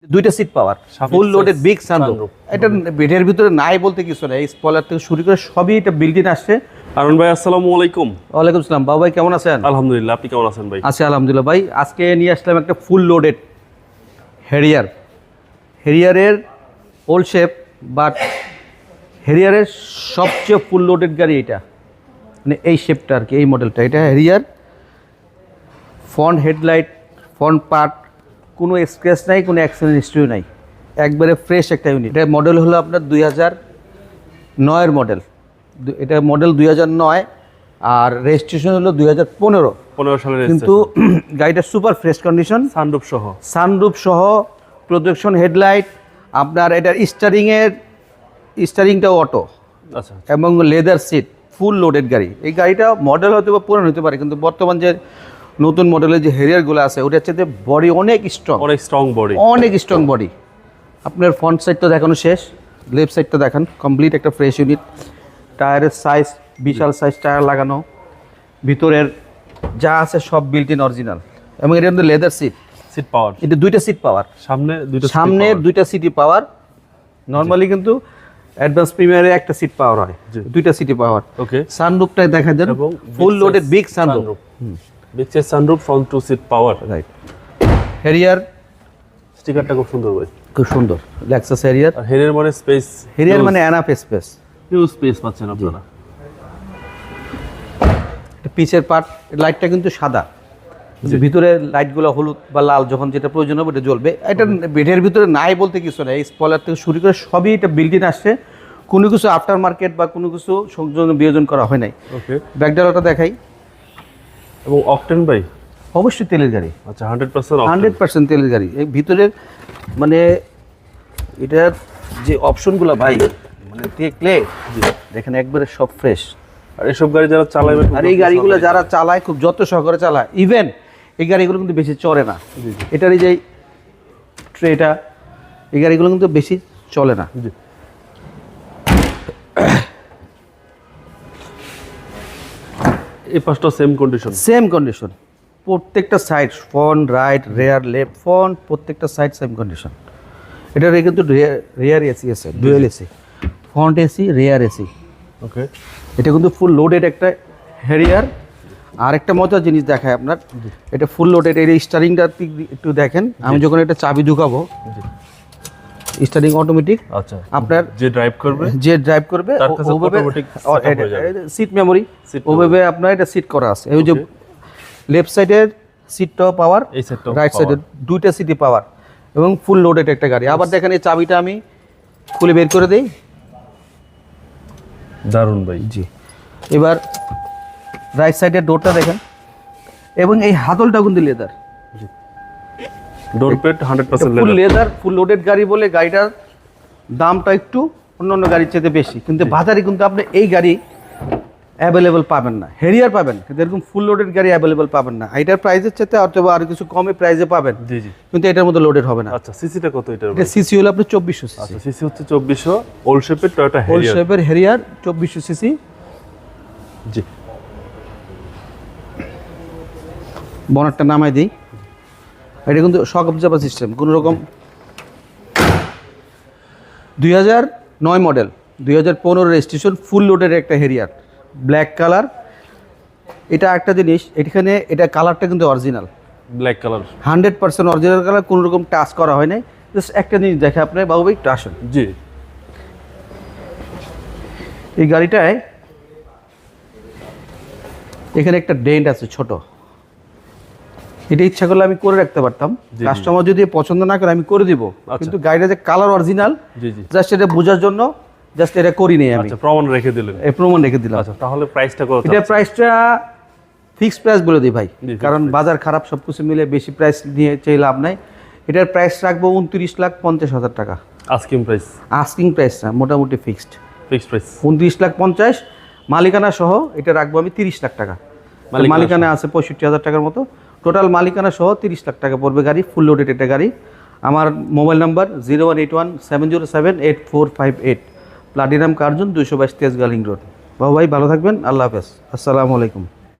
দুইটা সিট পাওয়ার, full loaded big sunroof. এটা বেডের ভিতরে নাই বলতে কিছু নাই, স্পয়লার থেকে শুরু করে সবই এটা বিল্ট ইন আসছে। আরুন ভাই আসসালামু আলাইকুম। ওয়ালাইকুম আসসালাম। বাবু ভাই কেমন আছেন? আলহামদুলিল্লাহ, আপনি কেমন আছেন ভাই? আছি আলহামদুলিল্লাহ ভাই। আজকে নিয়ে আসলাম একটা ফুল লোডেড হেরিয়ারের ওল্ড শেপ, বাট হেরিয়ারের সবচেয়ে ফুল লোডেড গাড়ি এটা, মানে এই শেপটা আর কি, এই মডেলটা। এটা Harrier, front headlight, front part, কোনো স্ক্র্যাচ নাই, কোনো অ্যাক্সিডেন্ট হিস্ট্রি নাই, একবারে ফ্রেশ একটা ইউনিট। এটা মডেল হলো আপনার 2009-এর মডেল। এটা মডেল 2009 আর রেজিস্ট্রেশন হলো 2015 সালের। কিন্তু গাড়িটা সুপার ফ্রেশ কন্ডিশন, সানরুফ সহ প্রজেকশন হেডলাইট। আপনার এটার স্টারিংটাও অটো, আচ্ছা, এবং লেদার সিট, ফুল লোডেড গাড়ি। এই গাড়িটা মডেল হয়তো বা পুরানো হতে পারে, কিন্তু বর্তমান যে নতুন মডেলের যে হেরিয়ারগুলো আছে ওটার চাইতে বডি অনেক স্ট্রং বডি। আপনার ফ্রন্ট সাইডটা দেখানো শেষ, লেফট সাইডটা দেখান, কমপ্লিট একটা ফ্রেশ ইউনিট। টায়ারের সাইজ বিশাল সাইজ টায়ার লাগানো, ভিতরের যা আছে সব বিল্ট ইন অরিজিনাল, এবং এটার মধ্যে লেদার সিট পাওয়ার। এটা দুইটা সিট পাওয়ার, সামনের দুইটা সিটই পাওয়ার। নর্মালি কিন্তু অ্যাডভান্স প্রিমিয়ারে একটা সিট পাওয়ার হয়, দুইটা সিটি পাওয়ার। ওকে, সানরুফটা দেখা যান, full loaded big sunroof, big size sunroof, front two seat power. Right. Harrier স্টিকারটা খুব সুন্দর ভাই, খুব সুন্দর। Lexus Harrier. আর হেরিয়ার মানে স্পেস, হেরিয়ার মানে এনাফ স্পেস, হিউজ স্পেস পাচ্ছেন আপনারা। পিছের পার্ট, লাইটটা কিন্তু সাদা, ভিতরে লাইটগুলো হলুদ বা লাল, যখন যেটা প্রয়োজন হবে এটা জ্বলবে। এটা বেডের ভিতরে নাই বলতে কিছু নাই, স্পয়লার থেকে শুরু করে সবই এটা বিল্ট ইন আসছে, কোনো কিছু আফটার মার্কেট বা কোনো কিছু সংযোজন বিয়োজন করা হয় নাই। ওকে, ব্যাকডালাটা দেখাই। এবং অকটেন ভাই অবশ্যই তেলের গাড়ি। আচ্ছা, 100% তেলের গাড়ি। এই ভিতরের মানে এটার যে অপশনগুলো ভাই, মানে দেখলে দেখেন একবারে সব ফ্রেশ। আর এসব গাড়ি যারা চালাবে, আর এই গাড়িগুলো যারা চালায় খুব যত্ন সহকারে চালায়। ইভেন এই গাড়িগুলো কিন্তু বেশি চলে না, এটার এই যে ট্রেটা, এই গাড়িগুলো কিন্তু বেশি চলে না। এই পাঁচটা সেম কন্ডিশন, প্রত্যেকটা side, front, right, rear, left, front, প্রত্যেকটা সাইড সেম কন্ডিশন। এটার কিন্তু রেয়ার এসি আছে, dual AC, front AC, rear AC. Okay, এটা কিন্তু ফুল লোডেড একটা হেরিয়ার। আর একটা মজার জিনিস দেখায় আপনার, এটা ফুল লোডেড। এই স্টারিংটা একটু দেখেন, আমি যখন এটা চাবি ঢুকাবো, স্টারিং অটোমেটিক। আচ্ছা, আপনার যে ড্রাইভ করবে সিট মেমোরি ওভাবে আপনার এটা সিট করা আছে। এই যে লেফট সাইডের সিটটাও পাওয়ার, রাইট সাইডের দুইটা সিটই পাওয়ার, এবং ফুল লোডেড একটা গাড়ি। আবার দেখেন এই চাবিটা আমি খুলে বের করে দেই। দারুণ ভাই। জি, এবার রাইট সাইডের ডোরটা দেখেন, এবং এই হাতলটাও কিন্তু leather, door pad 100% full leather, full loaded গাড়ি বলে গাড়িটার দামটা একটু অন্য গাড়ির চেয়ে বেশি, কিন্তু বাজারে কিন্তু আপনি এই গাড়ি অ্যাভেলেবল পাবেন না। হেরিয়ার পাবেন, কিন্তু এরকম ফুল লোডেড গাড়ি অ্যাভেলেবল পাবেন না। এটার প্রাইসের চেয়ে অথবা আর কিছু কমে প্রাইসে পাবেন, কিন্তু এটার মধ্যে লোডেড হবে না। আচ্ছা, সিসিটা কত এটার? এটা সিসি হলো আপনার 2400 সিসি। আচ্ছা, সিসি হচ্ছে 2400, ওল্ড শেপের টয়োটা হেরিয়ার, ওল্ড শেপের হেরিয়ার 2400 সিসি। জি, বনারটা নামাই দিই। এটা কিন্তু শক অবজার্ভার সিস্টেম, কোনো রকম 2009 মডেল, 2015 রেজিস্ট্রেশন, ফুল লোডের একটা হেরিয়ার, ব্ল্যাক কালার। এটা একটা জিনিস, এখানে এটা কালারটা কিন্তু original, black colour, 100% original colour, কোনো রকম টাচ করা হয় নাই। জাস্ট একটা জিনিস দেখে আপনার বাবু ভাই, একটু আসুন। জি, এই গাড়িটায় এখানে একটা ডেন্ট আছে ছোট, এটা ইচ্ছা করলে আমি করে রাখতে পারতাম, কাস্টমার যদি পছন্দ না করে আমি করে দিব, কিন্তু গাড়িটা যে কালার অরিজিনাল, জাস্ট এটা বোঝার জন্য জাস্ট এটা করি নেই আমি। আচ্ছা, প্রমাণ রেখে দিলেন? এই প্রমাণ রেখে দিলাম। আচ্ছা, তাহলে প্রাইসটা কত? এটা প্রাইসটা ফিক্সড প্রাইস বলে দিই ভাই, কারণ বাজার খারাপ, সব কিছু মিলে বেশি প্রাইস নিয়ে চেয়ে লাভ নাই। এটার প্রাইস রাখবো 29,50,000 টাকা। আস্কিং প্রাইস না, মোটামুটি ফিক্সড প্রাইস 29,50,000। মালিকানা সহ এটা রাখবো আমি 30 লাখ টাকা। মালিকানা আছে 65,000 টাকার মতো, টোটাল মালিকানা সহ 30 লাখ টাকা পড়বে গাড়ি, ফুল লোডেড একটা গাড়ি। আমার mobile number 0181-707-8458, platinum Curzon, 222 Tejgaon link road. বাবু ভাই ভালো থাকবেন, আল্লাহ হাফেজ, আসসালামু আলাইকুম।